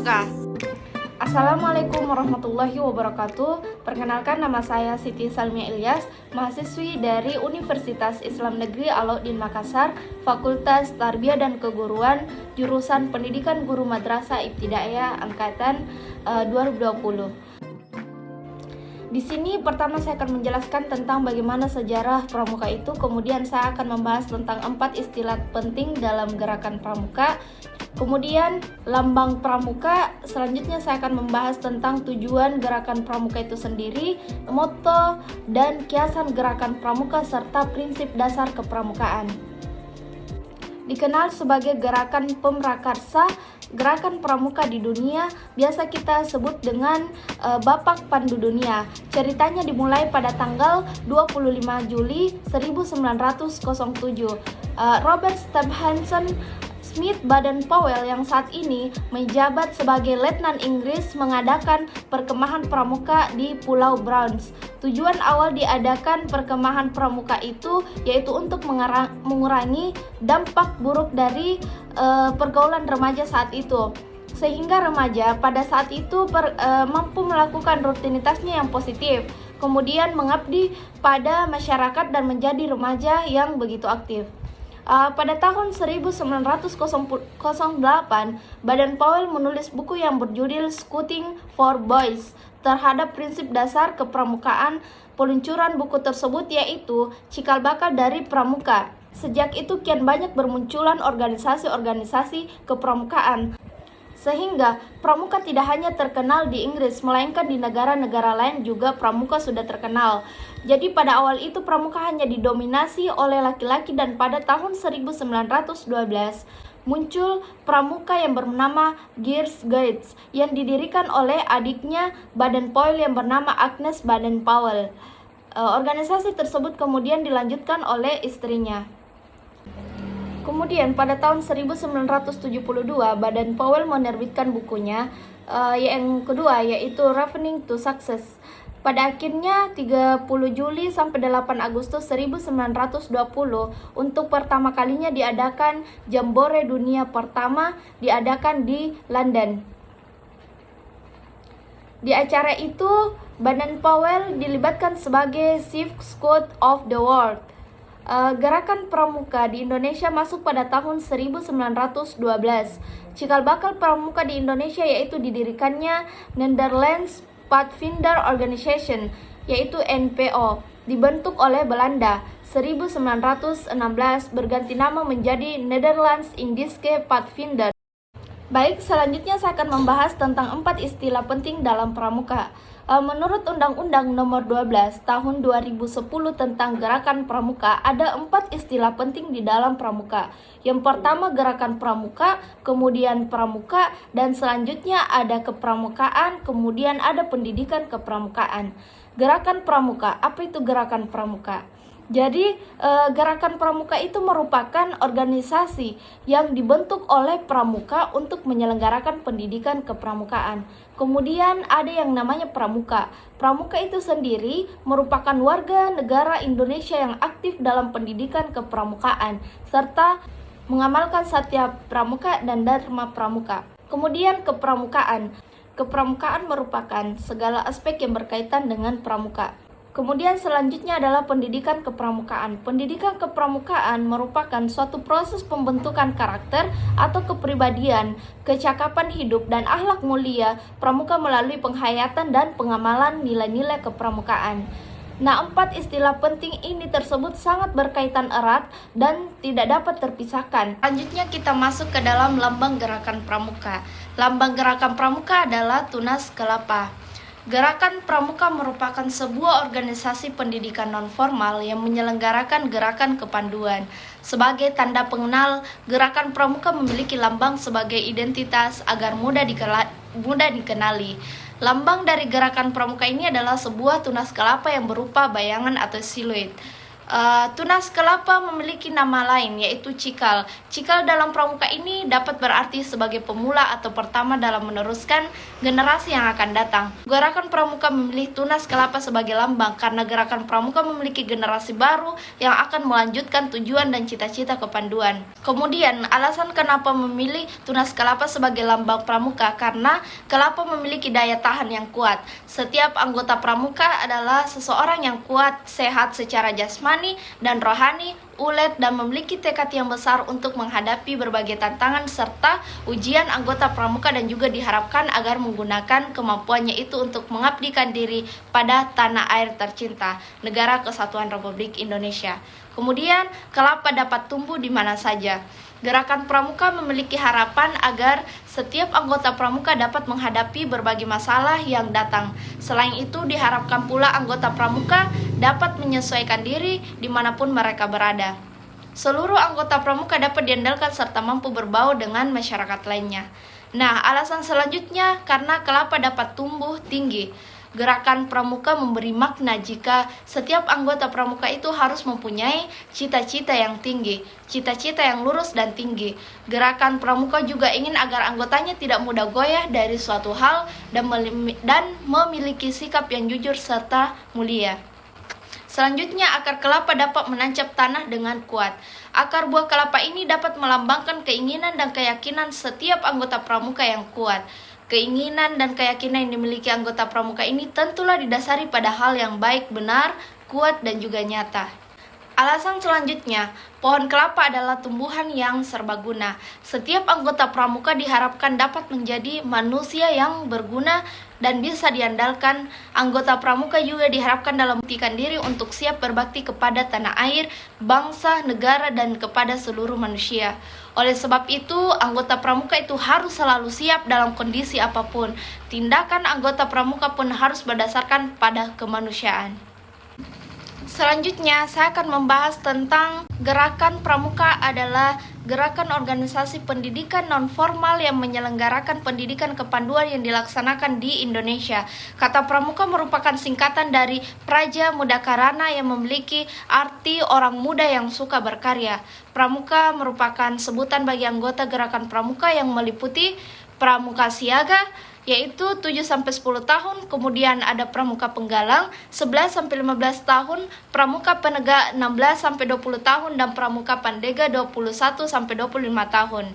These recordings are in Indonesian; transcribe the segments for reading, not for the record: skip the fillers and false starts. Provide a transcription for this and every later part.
Pramuka. Assalamualaikum warahmatullahi wabarakatuh. Perkenalkan, nama saya Siti Salmia Ilyas, mahasiswi dari Universitas Islam Negeri Alauddin Makassar, Fakultas Tarbiyah dan Keguruan, jurusan Pendidikan Guru Madrasah Ibtidaiyah angkatan 2020. Di sini pertama saya akan menjelaskan tentang bagaimana sejarah pramuka itu, kemudian saya akan membahas tentang 4 istilah penting dalam gerakan pramuka. Kemudian lambang pramuka, selanjutnya saya akan membahas tentang tujuan gerakan pramuka itu sendiri, moto dan kiasan gerakan pramuka serta prinsip dasar kepramukaan. Dikenal sebagai gerakan pemrakarsa, gerakan pramuka di dunia biasa kita sebut dengan Bapak Pandu Dunia. Ceritanya dimulai pada tanggal 25 Juli 1907. Robert Stephenson Smith Baden-Powell yang saat ini menjabat sebagai Letnan Inggris mengadakan perkemahan pramuka di Pulau Browns. Tujuan awal diadakan perkemahan pramuka itu yaitu untuk mengurangi dampak buruk dari pergaulan remaja saat itu, sehingga remaja pada saat itu mampu melakukan rutinitasnya yang positif, kemudian mengabdi pada masyarakat dan menjadi remaja yang begitu aktif. Pada tahun 1908, Baden-Powell menulis buku yang berjudul Scouting for Boys terhadap prinsip dasar kepramukaan. Peluncuran buku tersebut yaitu cikal bakal dari pramuka. Sejak itu kian banyak bermunculan organisasi-organisasi kepramukaan, sehingga pramuka tidak hanya terkenal di Inggris, melainkan di negara-negara lain juga pramuka sudah terkenal. Jadi pada awal itu pramuka hanya didominasi oleh laki-laki, dan pada tahun 1912 muncul pramuka yang bernama Girls Guides yang didirikan oleh adiknya Baden-Powell yang bernama Agnes Baden-Powell. Organisasi tersebut kemudian dilanjutkan oleh istrinya. Kemudian pada tahun 1972 Baden-Powell menerbitkan bukunya yang kedua, yaitu Ravening to Success. Pada akhirnya 30 Juli sampai 8 Agustus 1920 untuk pertama kalinya diadakan Jambore Dunia pertama diadakan di London. Di acara itu Baden-Powell dilibatkan sebagai Chief Scout of the World. Gerakan pramuka di Indonesia masuk pada tahun 1912. Cikal bakal pramuka di Indonesia yaitu didirikannya Netherlands Pathfinder Organization, yaitu NPO, dibentuk oleh Belanda 1916, berganti nama menjadi Netherlands Indische Pathfinder. Baik, selanjutnya saya akan membahas tentang 4 istilah penting dalam pramuka. Menurut Undang-Undang Nomor 12 Tahun 2010 tentang Gerakan Pramuka, ada 4 istilah penting di dalam pramuka. Yang pertama gerakan pramuka, kemudian pramuka, dan selanjutnya ada kepramukaan, kemudian ada pendidikan kepramukaan. Gerakan pramuka, apa itu gerakan pramuka? Jadi gerakan pramuka itu merupakan organisasi yang dibentuk oleh pramuka untuk menyelenggarakan pendidikan kepramukaan. Kemudian ada yang namanya pramuka. Pramuka itu sendiri merupakan warga negara Indonesia yang aktif dalam pendidikan kepramukaan serta mengamalkan satya pramuka dan dharma pramuka. Kemudian kepramukaan. Kepramukaan merupakan segala aspek yang berkaitan dengan pramuka. Kemudian selanjutnya adalah pendidikan kepramukaan. Pendidikan kepramukaan merupakan suatu proses pembentukan karakter atau kepribadian, kecakapan hidup, dan akhlak mulia pramuka melalui penghayatan dan pengamalan nilai-nilai kepramukaan. Nah, 4 istilah penting ini tersebut sangat berkaitan erat dan tidak dapat terpisahkan. Selanjutnya kita masuk ke dalam lambang gerakan pramuka. Lambang gerakan pramuka adalah tunas kelapa. Gerakan pramuka merupakan sebuah organisasi pendidikan non-formal yang menyelenggarakan gerakan kepanduan. Sebagai tanda pengenal, gerakan pramuka memiliki lambang sebagai identitas agar mudah dikenali. Lambang dari gerakan pramuka ini adalah sebuah tunas kelapa yang berupa bayangan atau siluet. Tunas kelapa memiliki nama lain yaitu cikal. Cikal dalam pramuka ini dapat berarti sebagai pemula atau pertama dalam meneruskan generasi yang akan datang. Gerakan pramuka memilih tunas kelapa sebagai lambang karena gerakan pramuka memiliki generasi baru yang akan melanjutkan tujuan dan cita-cita kepanduan. Kemudian alasan kenapa memilih tunas kelapa sebagai lambang pramuka karena kelapa memiliki daya tahan yang kuat. Setiap anggota pramuka adalah seseorang yang kuat, sehat secara jasmani dan rohani, ulet, dan memiliki tekad yang besar untuk menghadapi berbagai tantangan serta ujian. Anggota pramuka dan juga diharapkan agar menggunakan kemampuannya itu untuk mengabdikan diri pada tanah air tercinta, Negara Kesatuan Republik Indonesia. Kemudian, kelapa dapat tumbuh di mana saja. Gerakan pramuka memiliki harapan agar setiap anggota pramuka dapat menghadapi berbagai masalah yang datang. Selain itu, diharapkan pula anggota pramuka dapat menyesuaikan diri dimanapun mereka berada. Seluruh anggota pramuka dapat diandalkan serta mampu berbaur dengan masyarakat lainnya. Nah, alasan selanjutnya karena kelapa dapat tumbuh tinggi. Gerakan pramuka memberi makna jika setiap anggota pramuka itu harus mempunyai cita-cita yang tinggi, cita-cita yang lurus dan tinggi. Gerakan pramuka juga ingin agar anggotanya tidak mudah goyah dari suatu hal dan memiliki sikap yang jujur serta mulia. Selanjutnya, akar kelapa dapat menancap tanah dengan kuat. Akar buah kelapa ini dapat melambangkan keinginan dan keyakinan setiap anggota pramuka yang kuat. Keinginan dan keyakinan yang dimiliki anggota pramuka ini tentulah didasari pada hal yang baik, benar, kuat, dan juga nyata. Alasan selanjutnya, pohon kelapa adalah tumbuhan yang serbaguna. Setiap anggota pramuka diharapkan dapat menjadi manusia yang berguna dan bisa diandalkan. Anggota pramuka juga diharapkan dalam membuktikan diri untuk siap berbakti kepada tanah air, bangsa, negara, dan kepada seluruh manusia. Oleh sebab itu, anggota pramuka itu harus selalu siap dalam kondisi apapun. Tindakan anggota pramuka pun harus berdasarkan pada kemanusiaan. Selanjutnya, saya akan membahas tentang gerakan pramuka adalah gerakan organisasi pendidikan non-formal yang menyelenggarakan pendidikan kepanduan yang dilaksanakan di Indonesia. Kata pramuka merupakan singkatan dari Praja Muda Karana yang memiliki arti orang muda yang suka berkarya. Pramuka merupakan sebutan bagi anggota gerakan pramuka yang meliputi pramuka siaga, yaitu 7-10 tahun, kemudian ada pramuka penggalang 11-15 tahun, pramuka penegak 16-20 tahun, dan pramuka pandega 21-25 tahun.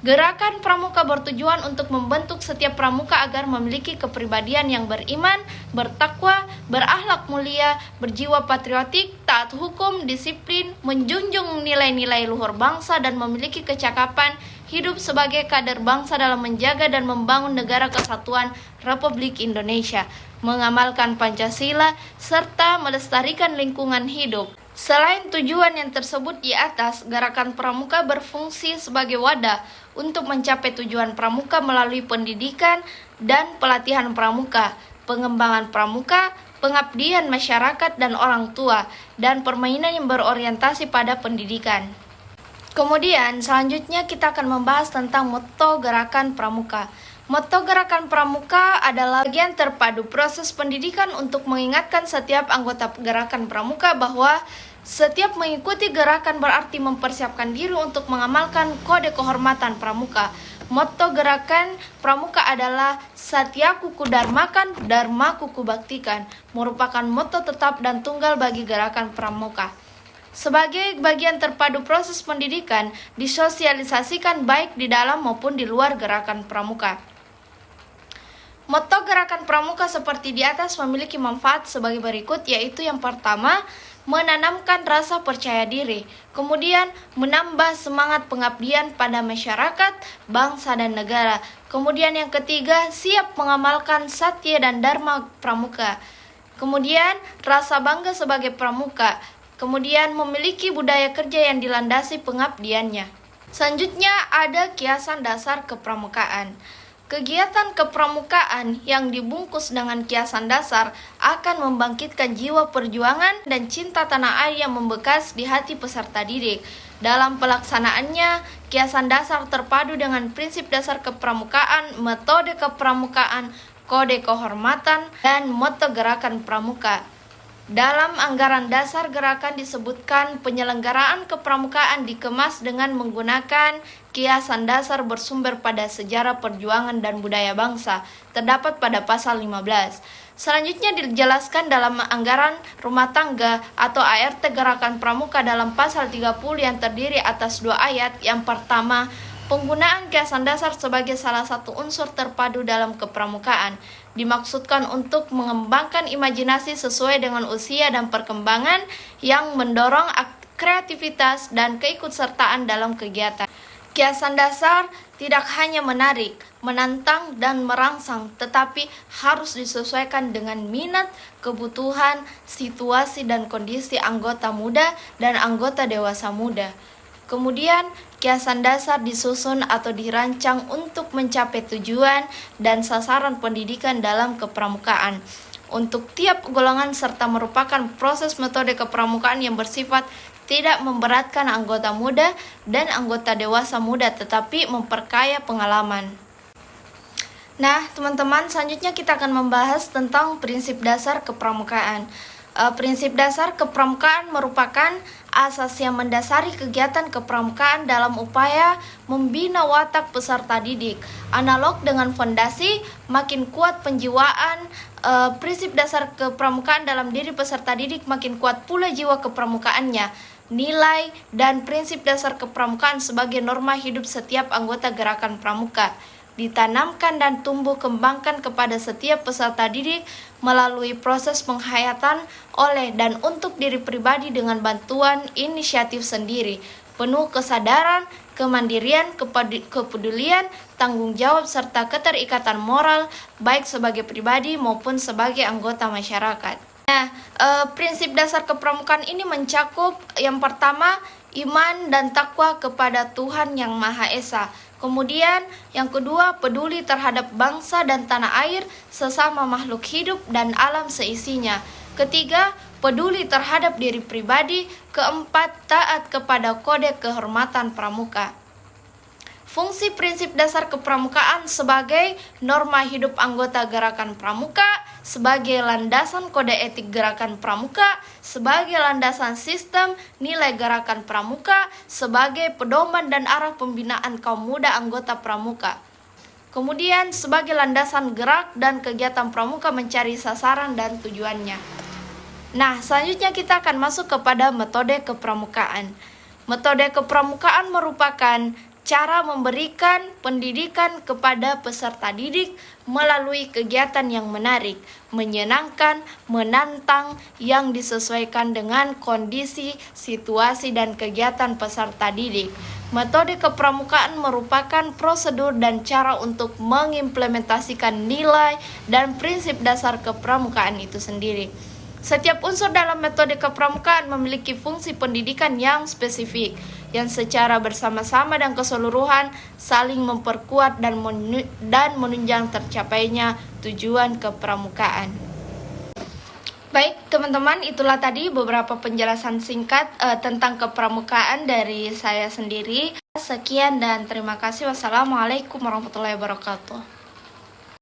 Gerakan pramuka bertujuan untuk membentuk setiap pramuka agar memiliki kepribadian yang beriman, bertakwa, berakhlak mulia, berjiwa patriotik, taat hukum, disiplin, menjunjung nilai-nilai luhur bangsa, dan memiliki kecakapan hidup sebagai kader bangsa dalam menjaga dan membangun Negara Kesatuan Republik Indonesia, mengamalkan Pancasila, serta melestarikan lingkungan hidup. Selain tujuan yang tersebut di atas, gerakan pramuka berfungsi sebagai wadah untuk mencapai tujuan pramuka melalui pendidikan dan pelatihan pramuka, pengembangan pramuka, pengabdian masyarakat dan orang tua, dan permainan yang berorientasi pada pendidikan. Kemudian selanjutnya kita akan membahas tentang motto gerakan pramuka. Motto gerakan pramuka adalah bagian terpadu proses pendidikan untuk mengingatkan setiap anggota gerakan pramuka bahwa setiap mengikuti gerakan berarti mempersiapkan diri untuk mengamalkan kode kehormatan pramuka. Motto gerakan pramuka adalah Satya Kuku Dharmakan, Dharma Kuku Baktikan, merupakan motto tetap dan tunggal bagi gerakan pramuka. Sebagai bagian terpadu proses pendidikan, disosialisasikan baik di dalam maupun di luar gerakan pramuka. Motto gerakan pramuka seperti di atas memiliki manfaat sebagai berikut, yaitu yang pertama, menanamkan rasa percaya diri, kemudian menambah semangat pengabdian pada masyarakat, bangsa, dan negara. Kemudian yang ketiga, siap mengamalkan satya dan dharma pramuka. Kemudian rasa bangga sebagai pramuka. Kemudian memiliki budaya kerja yang dilandasi pengabdiannya. Selanjutnya ada kiasan dasar kepramukaan. Kegiatan kepramukaan yang dibungkus dengan kiasan dasar akan membangkitkan jiwa perjuangan dan cinta tanah air yang membekas di hati peserta didik. Dalam pelaksanaannya, kiasan dasar terpadu dengan prinsip dasar kepramukaan, metode kepramukaan, kode kehormatan, dan motto gerakan pramuka. Dalam anggaran dasar gerakan disebutkan penyelenggaraan kepramukaan dikemas dengan menggunakan kiasan dasar bersumber pada sejarah perjuangan dan budaya bangsa, terdapat pada pasal 15. Selanjutnya dijelaskan dalam anggaran rumah tangga atau ART gerakan pramuka dalam pasal 30 yang terdiri atas 2 ayat. Yang pertama, penggunaan kiasan dasar sebagai salah satu unsur terpadu dalam kepramukaan dimaksudkan untuk mengembangkan imajinasi sesuai dengan usia dan perkembangan yang mendorong kreativitas dan keikutsertaan dalam kegiatan. Kiasan dasar tidak hanya menarik, menantang, dan merangsang, tetapi harus disesuaikan dengan minat, kebutuhan, situasi, dan kondisi anggota muda dan anggota dewasa muda. Kemudian, kiasan dasar disusun atau dirancang untuk mencapai tujuan dan sasaran pendidikan dalam kepramukaan untuk tiap golongan serta merupakan proses metode kepramukaan yang bersifat tidak memberatkan anggota muda dan anggota dewasa muda tetapi memperkaya pengalaman. Nah, teman-teman, selanjutnya kita akan membahas tentang prinsip dasar kepramukaan. Prinsip dasar kepramukaan merupakan asas yang mendasari kegiatan kepramukaan dalam upaya membina watak peserta didik. Analog dengan fondasi, makin kuat penjiwaan prinsip dasar kepramukaan dalam diri peserta didik, makin kuat pula jiwa kepramukaannya. Nilai dan prinsip dasar kepramukaan sebagai norma hidup setiap anggota gerakan pramuka ditanamkan dan tumbuh kembangkan kepada setiap peserta didik melalui proses penghayatan oleh dan untuk diri pribadi dengan bantuan inisiatif sendiri, penuh kesadaran, kemandirian, kepedulian, tanggung jawab, serta keterikatan moral baik sebagai pribadi maupun sebagai anggota masyarakat. Nah, prinsip dasar kepramukaan ini mencakup yang pertama, iman dan takwa kepada Tuhan Yang Maha Esa. Kemudian yang kedua, peduli terhadap bangsa dan tanah air, sesama makhluk hidup dan alam seisinya. Ketiga, peduli terhadap diri pribadi. Keempat, taat kepada kode kehormatan pramuka. Fungsi prinsip dasar kepramukaan sebagai norma hidup anggota gerakan pramuka, sebagai landasan kode etik gerakan pramuka, sebagai landasan sistem nilai gerakan pramuka, sebagai pedoman dan arah pembinaan kaum muda anggota pramuka. Kemudian sebagai landasan gerak dan kegiatan pramuka mencari sasaran dan tujuannya. Nah, selanjutnya kita akan masuk kepada metode kepramukaan. Metode kepramukaan merupakan cara memberikan pendidikan kepada peserta didik melalui kegiatan yang menarik, menyenangkan, menantang, yang disesuaikan dengan kondisi, situasi, dan kegiatan peserta didik. Metode kepramukaan merupakan prosedur dan cara untuk mengimplementasikan nilai dan prinsip dasar kepramukaan itu sendiri. Setiap unsur dalam metode kepramukaan memiliki fungsi pendidikan yang spesifik, yang secara bersama-sama dan keseluruhan saling memperkuat dan menunjang tercapainya tujuan kepramukaan. Baik teman-teman, itulah tadi beberapa penjelasan singkat tentang kepramukaan dari saya sendiri. Sekian dan terima kasih. Wassalamualaikum warahmatullahi wabarakatuh.